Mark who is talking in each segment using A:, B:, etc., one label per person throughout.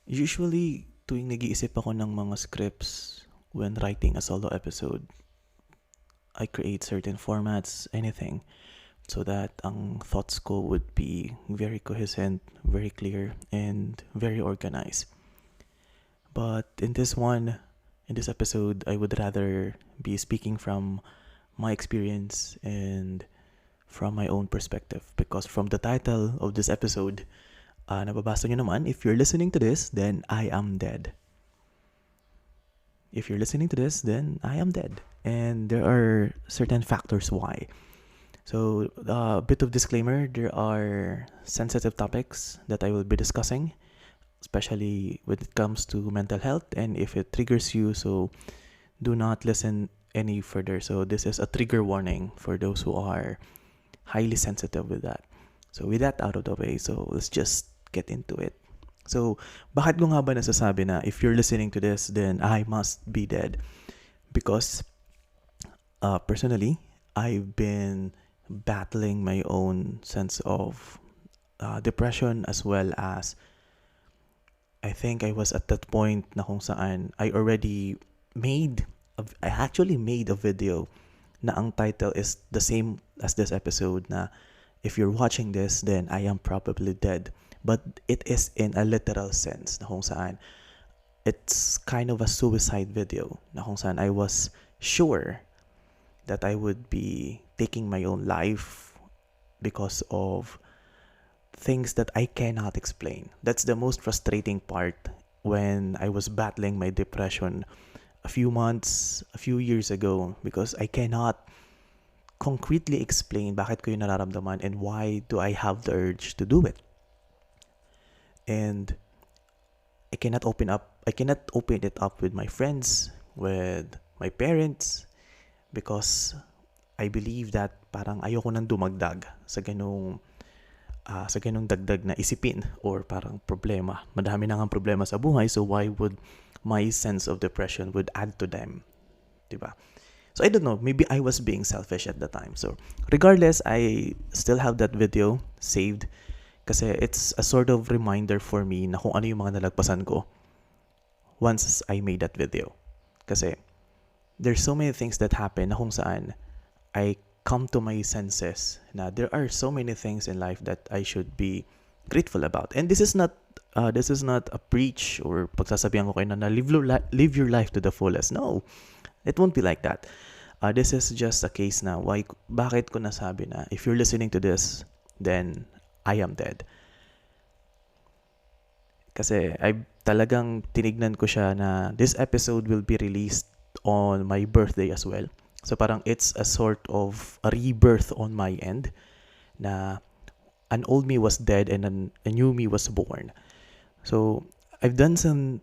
A: Usually, tuwing nag-iisip ako ng mga scripts when writing a solo episode, I create certain formats, anything, so that ang thoughts ko would be very cohesive, very clear, and very organized. But in this episode, I would rather be speaking from my experience and from my own perspective. Because from the title of this episode, nababasa nyo naman, if you're listening to this, then I am dead. If you're listening to this, then I am dead. And there are certain factors why. So, a bit of disclaimer, there are sensitive topics that I will be discussing, especially when it comes to mental health, and if it triggers you, so do not listen any further. So, this is a trigger warning for those who are highly sensitive with that. So, with that out of the way, so let's just get into it. So, bakit ko nga ba nasasabi na if you're listening to this, then I must be dead? Because, personally, I've been battling my own sense of depression, as well as I think I was at that point na kung saan I actually made a video na ang title is the same as this episode, na if you're watching this, then I am probably dead. But it is in a literal sense, na kung saan it's kind of a suicide video, na kung saan I was sure that I would be taking my own life because of things that I cannot explain. That's the most frustrating part when I was battling my depression a few years ago, because I cannot concretely explain bakit ko yung nararamdaman and why do I have the urge to do it. And I cannot open it up with my friends, with my parents, because I believe that parang ayoko nang dumagdag sa ganung dagdag na isipin or parang problema. Madami na ngang problema sa buhay, so why would my sense of depression would add to them? Diba? So I don't know, maybe I was being selfish at the time. So regardless, I still have that video saved kasi it's a sort of reminder for me na kung ano yung mga nalagpasan ko once I made that video. Kasi there's so many things that happen na kung saan I come to my senses na there are so many things in life that I should be grateful about. And this is not a preach or pagsasabihan ko kayo na live your life to the fullest. No, it won't be like that. This is just a case na bakit ko nasabi na if you're listening to this, then I am dead. Kasi I talagang tinignan ko siya na this episode will be released on my birthday as well. So parang it's a sort of a rebirth on my end na an old me was dead and a new me was born. So I've done some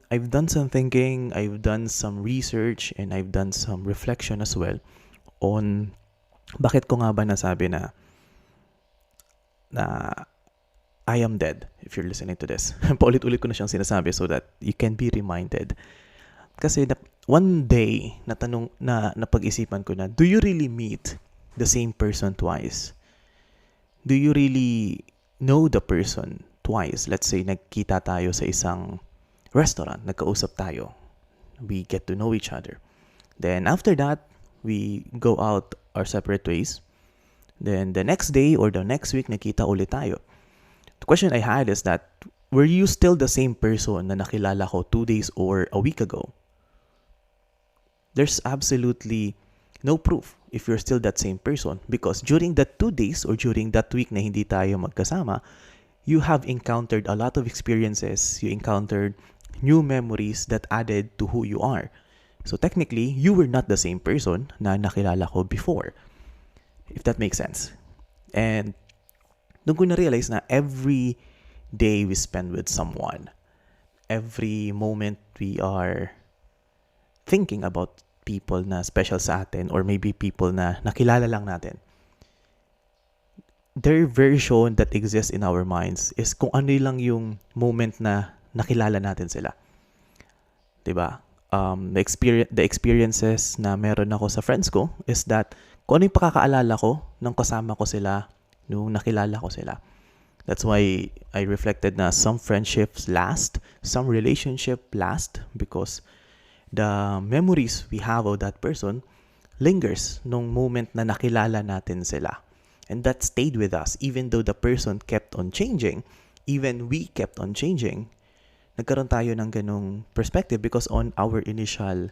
A: thinking, I've done some research, and I've done some reflection as well on bakit ko nga ba nasabi na I am dead if you're listening to this. Paulit-ulit ko na siyang sinasabi so that you can be reminded. Kasi one day, napag-isipan ko na, do you really meet the same person twice? Do you really know the person twice? Let's say, nagkita tayo sa isang restaurant, nagkausap tayo. We get to know each other. Then after that, we go out our separate ways. Then the next day or the next week, nakita ulit tayo. The question I had is that, were you still the same person na nakilala ko 2 days or a week ago? There's absolutely no proof if you're still that same person, because during that 2 days or during that week na hindi tayo magkasama, you have encountered a lot of experiences, you encountered new memories that added to who you are. So technically, you were not the same person na nakilala ko before, if that makes sense. And doon ko na-realize na every day we spend with someone, every moment we are thinking about people na special sa atin, or maybe people na nakilala lang natin, their version that exists in our minds is kung ano lang yung moment na nakilala natin sila. Diba? The experiences na meron ako sa friends ko is that kung ano yung pakakaalala ko nung kasama ko sila, nung nakilala ko sila. That's why I reflected na some friendships last, some relationship last because the memories we have of that person lingers nung moment na nakilala natin sila. And that stayed with us even though the person kept on changing, even we kept on changing. Nagkaroon tayo ng ganong perspective because on our initial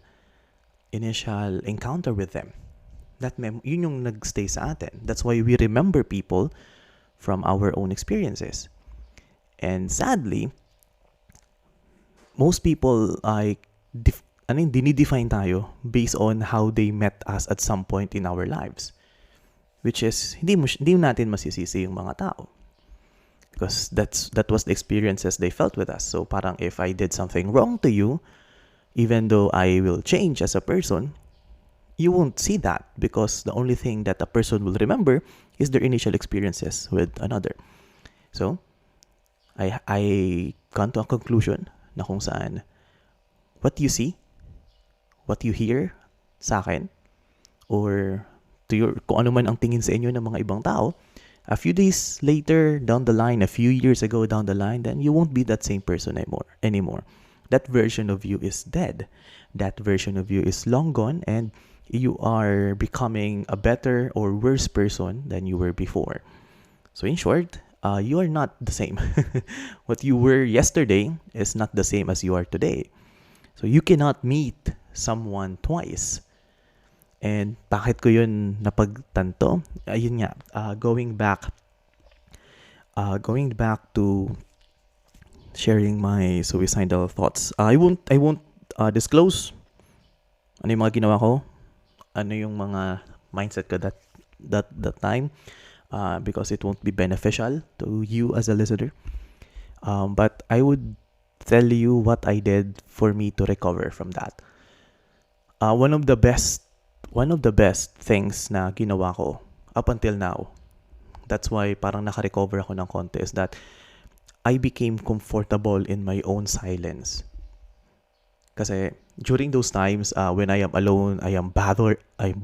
A: encounter with them. Yun yung nagstay sa atin. That's why we remember people from our own experiences. And sadly, most people ay dinidefine tayo based on how they met us at some point in our lives. Which is, hindi natin masisisi yung mga tao. Because that was the experiences they felt with us. So parang if I did something wrong to you, even though I will change as a person, you won't see that because the only thing that a person will remember is their initial experiences with another. So, I come to a conclusion na kung saan what you see, what you hear sa akin, or kung ano man ang tingin sa inyo ng mga ibang tao, a few days later down the line, a few years ago down the line, then you won't be that same person anymore. That version of you is dead. That version of you is long gone and you are becoming a better or worse person than you were before. So in short, you are not the same. What you were yesterday is not the same as you are today. So you cannot meet someone twice. And bakit ko yun napagtanto? Ayun nga, going back to sharing my suicidal thoughts. I won't disclose ano yung mga ginawa ko, ano yung mga mindset ko that time, because it won't be beneficial to you as a listener. But I would tell you what I did for me to recover from that. One of the best things na ginawa ko up until now, that's why parang naka-recover ako ng konti, is that I became comfortable in my own silence. Kasi during those times, when I am alone, I am bothered. I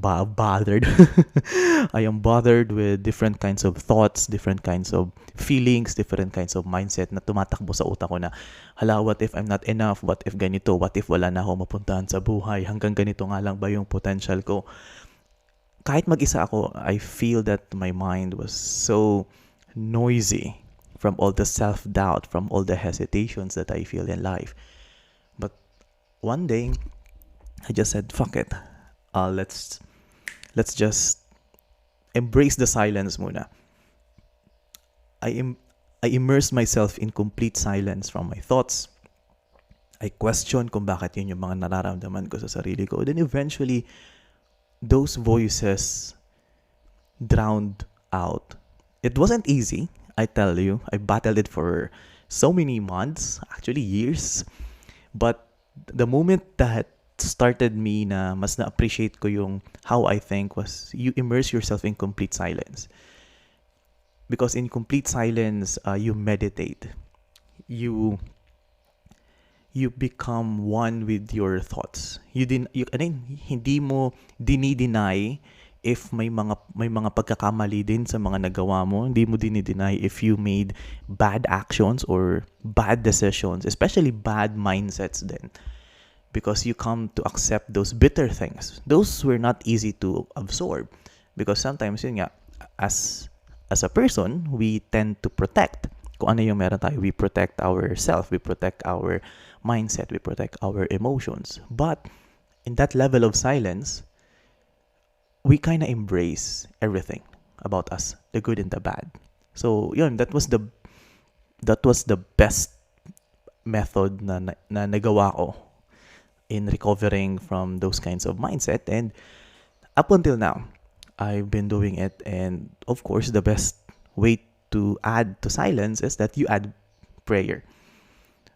A: am bothered with different kinds of thoughts, different kinds of feelings, different kinds of mindset na tumatakbo sa utak ko na, hala, what if I'm not enough? What if ganito? What if wala na ako mapuntahan sa buhay? Hanggang ganito nga lang ba yung potential ko? Kahit mag-isa ako, I feel that my mind was so noisy from all the self-doubt, from all the hesitations that I feel in life. But one day, I just said, fuck it. Let's just embrace the silence muna. I immersed myself in complete silence from my thoughts. I questioned kung bakit yun yung mga nararamdaman ko sa sarili ko. Then eventually, those voices drowned out. It wasn't easy, I tell you. I battled it for so many months, actually years. But the moment that started me na mas na-appreciate ko yung how I think was you immerse yourself in complete silence. Because in complete silence, you meditate. You become one with your thoughts. Hindi mo dinideny if may mga pagkakamali din sa mga nagawa mo. Hindi mo dinideny if you made bad actions or bad decisions, especially bad mindsets din. Because you come to accept those bitter things. Those were not easy to absorb. Because sometimes, yun nga, as a person, we tend to protect. Kung ano yung meron tayo, we protect ourselves, we protect our mindset, we protect our emotions. But in that level of silence, we kind of embrace everything about us, the good and the bad. So, yun, that was the best method na nagawa ko in recovering from those kinds of mindset. And up until now, I've been doing it. And of course, the best way to add to silence is that you add prayer.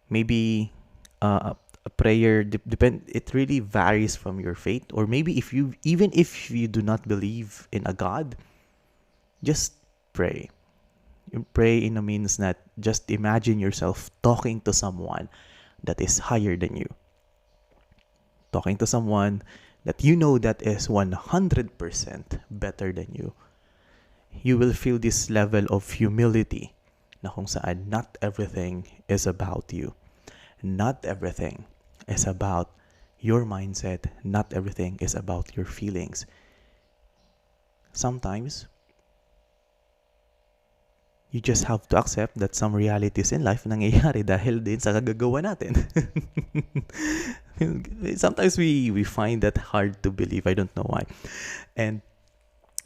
A: Maybe a prayer it really varies from your faith, or maybe even if you do not believe in a God, just pray. You pray in a means that just imagine yourself talking to someone that is higher than you, talking to someone that you know that is 100% better than you. You will feel this level of humility na kung saan not everything is about you. Not everything is about your mindset. Not everything is about your feelings. Sometimes, you just have to accept that some realities in life nangyayari dahil din sa kagagawa natin. Sometimes we find that hard to believe. I don't know why. And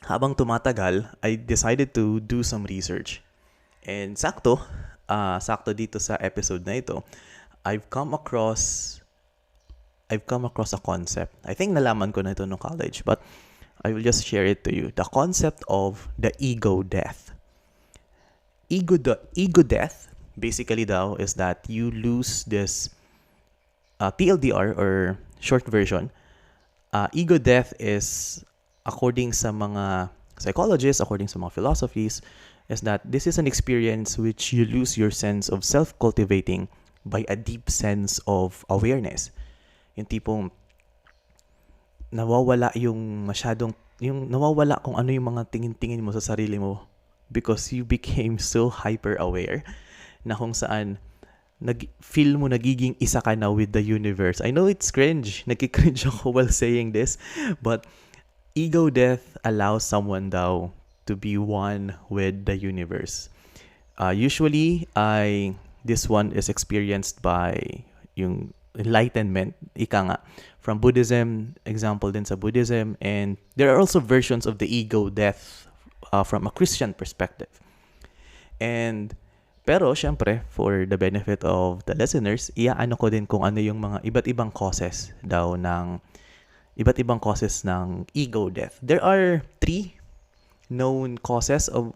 A: habang tumatagal, I decided to do some research. And sakto dito sa episode na ito, I've come across a concept. I think nalaman ko na ito nung college, but I will just share it to you. The concept of the ego death. Ego death, basically daw, is that you lose this TLDR or short version. Ego death is, according sa mga psychologists, according sa mga philosophies, is that this is an experience which you lose your sense of self-cultivating by a deep sense of awareness. Yung tipong nawawala nawawala kung ano yung mga tingin-tingin mo sa sarili mo because you became so hyper-aware na kung saan feel mo nagiging isa ka na with the universe. I know it's cringe. Nagki-cringe ako while saying this, but ego death allows someone daw to be one with the universe. Usually, this one is experienced by yung enlightenment, ika nga, from Buddhism, example din sa Buddhism, and there are also versions of the ego death from a Christian perspective. Pero syempre, for the benefit of the listeners, iaano ko din kung ano yung mga iba't ibang causes ng ego death. There are 3 known causes of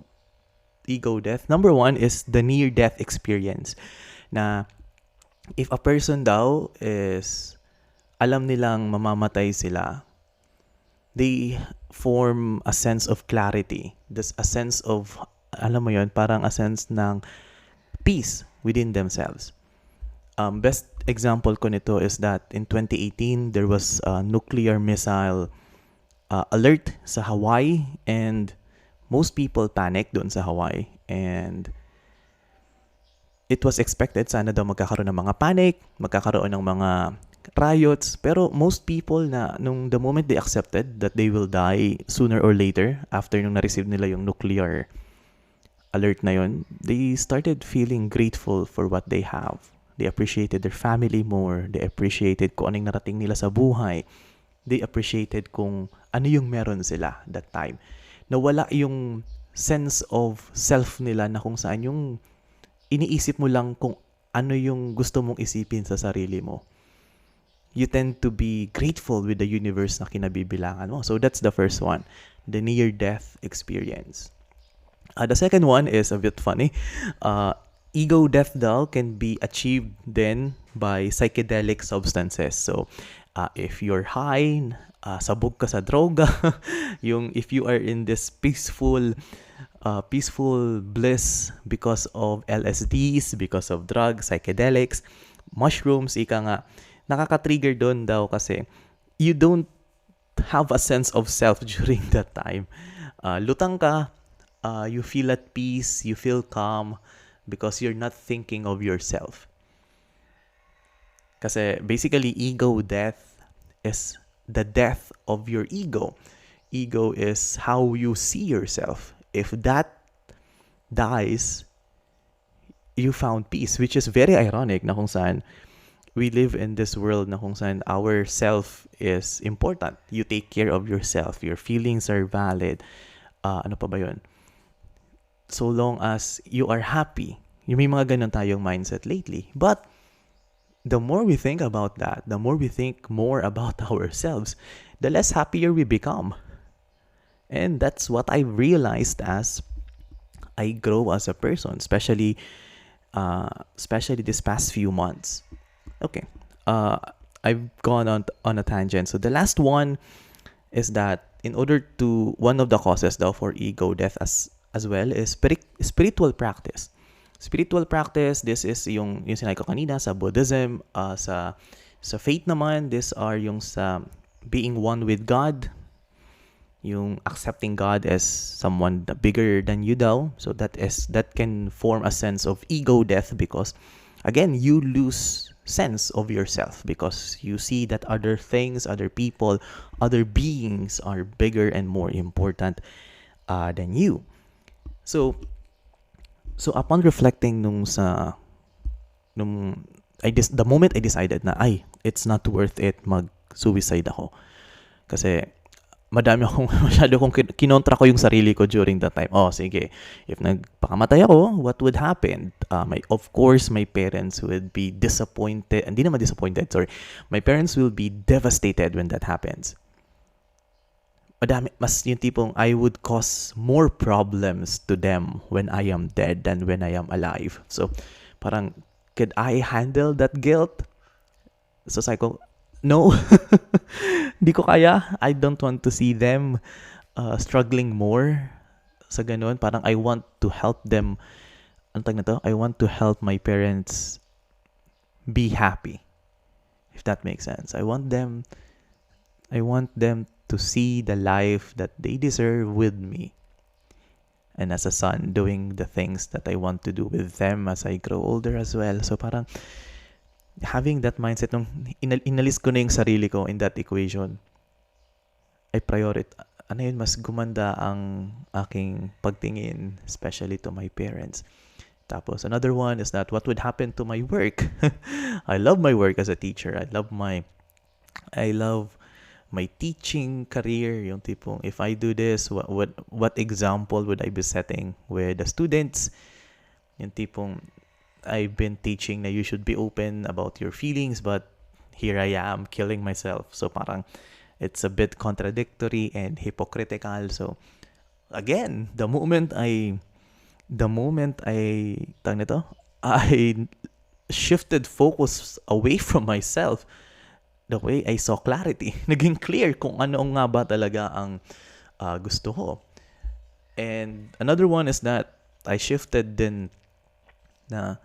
A: ego death. Number 1 is the near-death experience. Na if a person daw is alam nilang mamamatay sila, they form a sense of clarity. There's a sense of, alam mo yun, parang a sense ng peace within themselves. Best example ko nito is that in 2018, there was a nuclear missile alert sa Hawaii, and most people panicked doon sa Hawaii. And it was expected, sana daw magkakaroon ng mga panic, magkakaroon ng mga riots, pero most people the moment they accepted that they will die sooner or later after nung na-receive nila yung nuclear alert na yun, they started feeling grateful for what they have. They appreciated their family more. They appreciated kung anong narating nila sa buhay. They appreciated kung ano yung meron sila that time. Nawala yung sense of self nila na kung saan yung iniisip mo lang kung ano yung gusto mong isipin sa sarili mo. You tend to be grateful with the universe na kinabibilangan mo. So that's the first one, the near-death experience. The second one is a bit funny. Ego death daw can be achieved then by psychedelic substances. So if you're high, sabog ka sa droga, if you are in this peaceful bliss because of LSDs, because of drugs, psychedelics, mushrooms, ika nga, nakaka-trigger doon daw kasi you don't have a sense of self during that time. Lutang ka, you feel at peace, you feel calm because you're not thinking of yourself. Kasi basically, ego death is the death of your ego. Ego is how you see yourself. If that dies, you found peace, which is very ironic na kung saan we live in this world na kung saan our self is important. You take care of yourself. Your feelings are valid. Ano pa ba yun? So long as you are happy. Yung may mga ganun tayong mindset lately. But the more we think about that, the more we think more about ourselves, the less happier we become. And that's what I realized as I grow as a person, especially this past few months. Okay, I've gone on a tangent. So the last one is that one of the causes daw for ego death as well is spiritual practice. Spiritual practice, this is yung sinabi ko kanina sa Buddhism, sa faith naman, these are yung sa being one with God. yung accepting God as someone bigger than you daw. So that can form a sense of ego death because again, you lose sense of yourself because you see that other things, other people, other beings are bigger and more important than you. So upon reflecting nung the moment I decided na it's not worth it mag-suicide ako. Kasi masyado akong kinontra ko yung sarili ko during that time. Sige, if nagpakamatay ako, what would happen? Of course, my parents would be disappointed. Hindi naman disappointed, sorry. My parents will be devastated when that happens. Mas yung tipong I would cause more problems to them when I am dead than when I am alive. So, parang, could I handle that guilt? So, sabi ko, no. Di ko kaya. I don't want to see them struggling more sa ganun. Parang I want to help them. Ano tag na to? I want to help my parents be happy. If that makes sense. I want them to see the life that they deserve with me. And as a son, doing the things that I want to do with them as I grow older as well. So parang having that mindset, nung inalis ko na yung sarili ko in that equation, mas gumanda ang aking pagtingin, especially to my parents. Tapos another one is that what would happen to my work? I love my work as a teacher. I love my teaching career, yung tipong if I do this, what example would I be setting with the students? Yung tipong I've been teaching na you should be open about your feelings, but here I am killing myself. So parang it's a bit contradictory and hypocritical. So again, the moment I shifted focus away from myself, the way I saw clarity, naging clear kung ano nga ba talaga ang gusto ko. And another one is that I shifted din na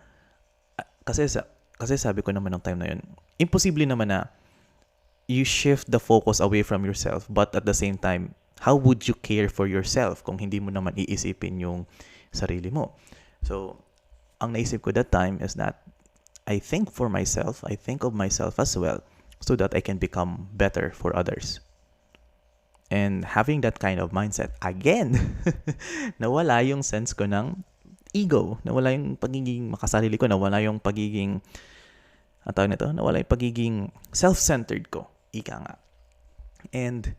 A: kasi sabi ko naman ng time na yun, imposible naman na you shift the focus away from yourself, but at the same time, how would you care for yourself kung hindi mo naman iisipin yung sarili mo? So, ang naisip ko that time is that I think for myself, I think of myself as well, so that I can become better for others. And having that kind of mindset, again, nawala yung sense ko ng ego, nawala yung pagiging makasarili ko, nawala yung pagiging nawala yung pagiging self-centered ko, ika nga. And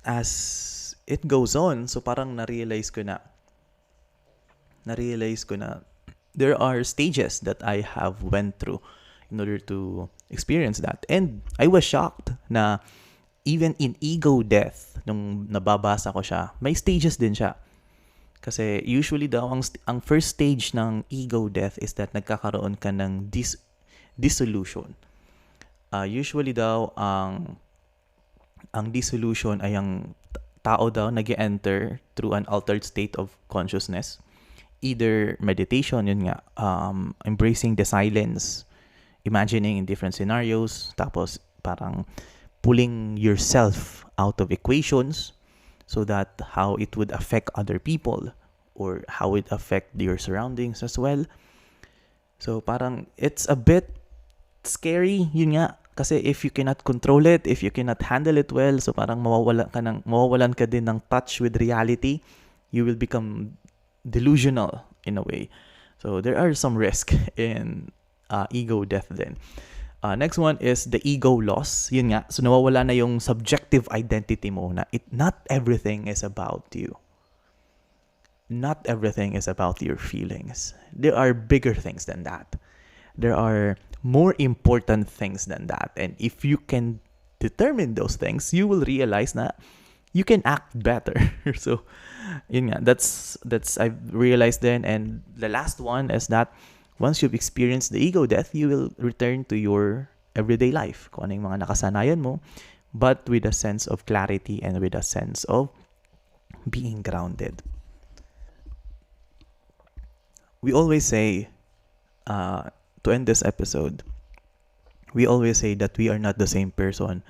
A: as it goes on, so parang na-realize ko na there are stages that I have went through in order to experience that. And I was shocked na even in ego death, nung nababasa ko siya, may stages din siya. Kasi usually daw, ang first stage ng ego death is that nagkakaroon ka ng dissolution. Usually daw, ang dissolution ay ang tao daw nag-enter through an altered state of consciousness. Either meditation, yun nga, embracing the silence, imagining in different scenarios, tapos parang pulling yourself out of equations so that how it would affect other people or how it affect your surroundings as well. So parang it's a bit scary, yun nga, kasi if you cannot control it, if you cannot handle it well, so parang mawawalan ka din ng touch with reality. You will become delusional in a way. So there are some risk in ego death then. Next one is the ego loss. Yun nga, so nawawala na yung subjective identity mo na not everything is about you. Not everything is about your feelings. There are bigger things than that. There are more important things than that. And if you can determine those things, you will realize na you can act better. So, yun nga, that's I've realized then. And the last one is that once you've experienced the ego death, you will return to your everyday life. Kung ano yung mga nakasanayan mo, but with a sense of clarity and with a sense of being grounded. We always say, to end this episode, we always say that we are not the same person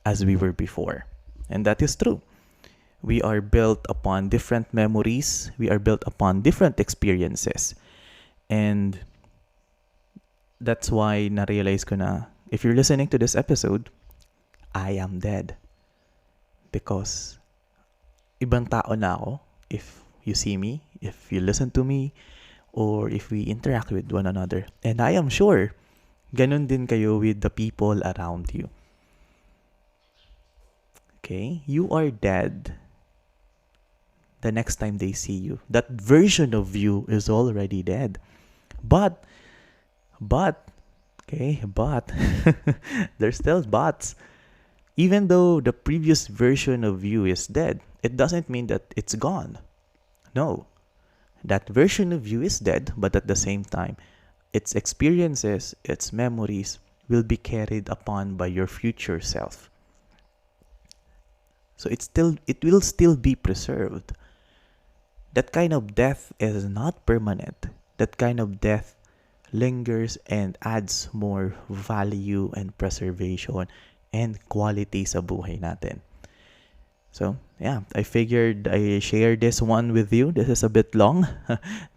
A: as we were before. And that is true. We are built upon different memories. We are built upon different experiences. And that's why na-realize ko na if you're listening to this episode, I am dead. Because ibang tao na ako if you see me, if you listen to me, or if we interact with one another. And I am sure, ganun din kayo with the people around you. Okay? You are dead the next time they see you. That version of you is already dead. But, there's still buts. Even though the previous version of you is dead, it doesn't mean that it's gone. No. That version of you is dead, but at the same time, its experiences, its memories will be carried upon by your future self. So it will still be preserved. That kind of death is not permanent. That kind of death lingers and adds more value and preservation and quality sa buhay natin. So, yeah, I figured I share this one with you. This is a bit long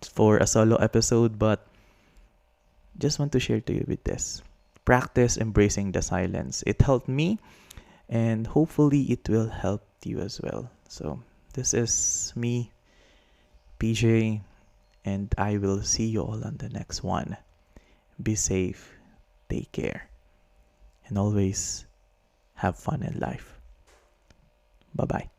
A: for a solo episode, but just want to share to you with this. Practice embracing the silence. It helped me, and hopefully it will help you as well. So, this is me, PJ, and I will see you all on the next one. Be safe, take care, and always have fun in life. Bye-bye.